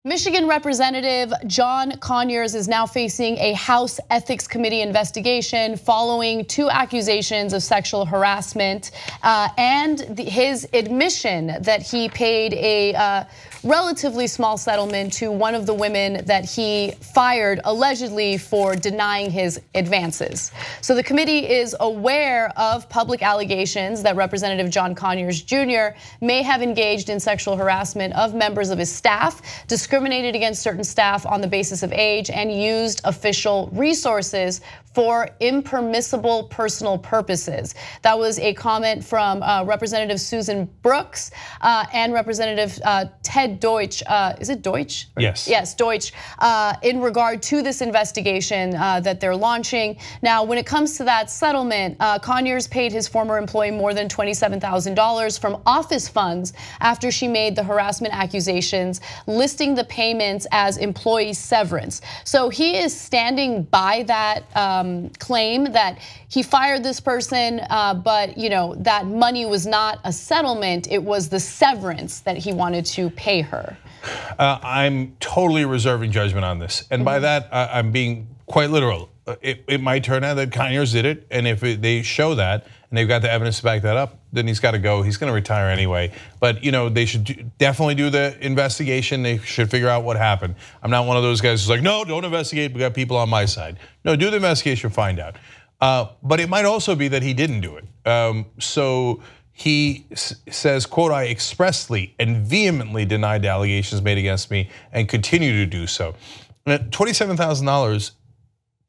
Michigan Representative John Conyers is now facing a House Ethics Committee investigation following 2 accusations of sexual harassment and his admission that he paid a relatively small settlement to one of the women that he fired allegedly for denying his advances. So the committee is aware of public allegations that Representative John Conyers Jr. may have engaged in sexual harassment of members of his staff, discriminated against certain staff on the basis of age, and used official resources for impermissible personal purposes. That was a comment from Representative Susan Brooks and Representative Ted Deutsch. Is it Deutsch? Yes. Yes, Deutsch, in regard to this investigation that they're launching. Now, when it comes to that settlement, Conyers paid his former employee more than $27,000 from office funds after she made the harassment accusations, listing the payments as employee severance. So he is standing by that claim that he fired this person, but that money was not a settlement, it was the severance that he wanted to pay her. I'm totally reserving judgment on this. And by that, I'm being quite literal. It might turn out that Conyers did it, and if they show that, and they've got the evidence to back that up, then he's got to go. He's going to retire anyway. But they should definitely do the investigation. They should figure out what happened. I'm not one of those guys who's like, no, don't investigate. We got people on my side. No, do the investigation, find out. But it might also be that he didn't do it. So he says, quote, "I expressly and vehemently denied the allegations made against me and continue to do so." $27,000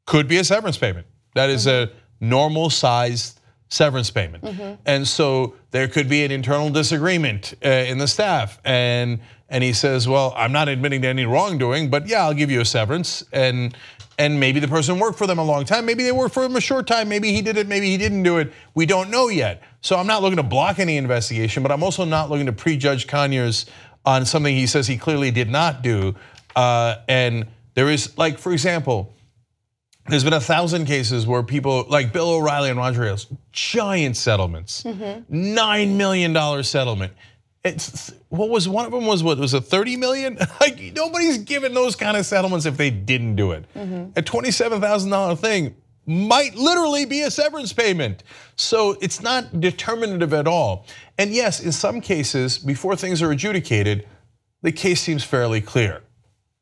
could be a severance payment. That is a normal sized severance payment. And so there could be an internal disagreement in the staff. And he says, well, I'm not admitting to any wrongdoing, but yeah, I'll give you a severance. And maybe the person worked for them a long time. Maybe they worked for him a short time. Maybe he did it, maybe he didn't do it. We don't know yet. So I'm not looking to block any investigation, but I'm also not looking to prejudge Conyers on something he says he clearly did not do. And there is, like, for example, there's been 1,000 cases where people like Bill O'Reilly and Roger Ailes, giant settlements, $9 million settlement. What was one of them? Was it 30 million? Like, nobody's giving those kind of settlements if they didn't do it. A $27,000 thing might literally be a severance payment. So it's not determinative at all. And yes, in some cases, before things are adjudicated, the case seems fairly clear.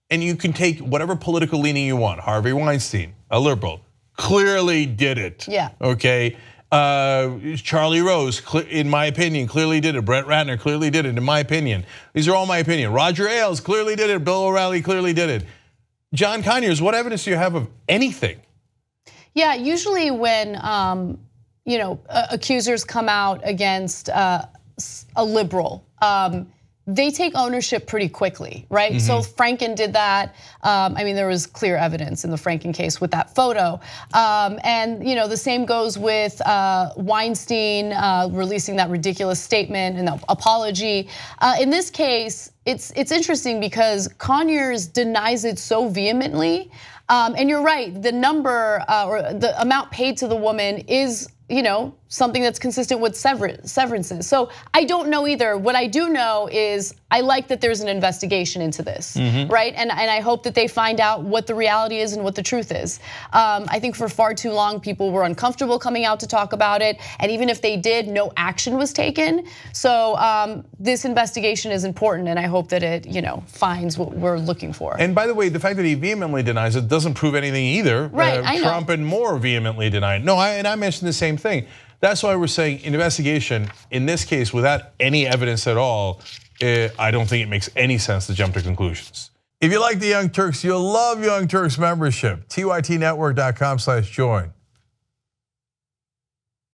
And you can take whatever political leaning you want. Harvey Weinstein, a liberal, clearly did it. Yeah. Okay. Charlie Rose, in my opinion, clearly did it. Brett Ratner clearly did it, in my opinion. These are all my opinion. Roger Ailes clearly did it. Bill O'Reilly clearly did it. John Conyers, what evidence do you have of anything? Yeah, usually when accusers come out against a liberal, they take ownership pretty quickly, right? So Franken did that. I mean, there was clear evidence in the Franken case with that photo. And the same goes with Weinstein releasing that ridiculous statement and the apology. In this case, it's interesting because Conyers denies it so vehemently. And you're right, the number or the amount paid to the woman is something that's consistent with severances. So I don't know either. What I do know is I like that there's an investigation into this, right? And I hope that they find out what the reality is and what the truth is. I think for far too long, people were uncomfortable coming out to talk about it. And even if they did, no action was taken. So this investigation is important, and I hope that it finds what we're looking for. And by the way, the fact that he vehemently denies it doesn't prove anything either. Right, I know. Trump and Moore vehemently denied. No, and I mentioned the same thing. That's why we're saying an investigation, in this case, without any evidence at all, I don't think it makes any sense to jump to conclusions. If you like the Young Turks, you'll love Young Turks membership. TYTnetwork.com/join.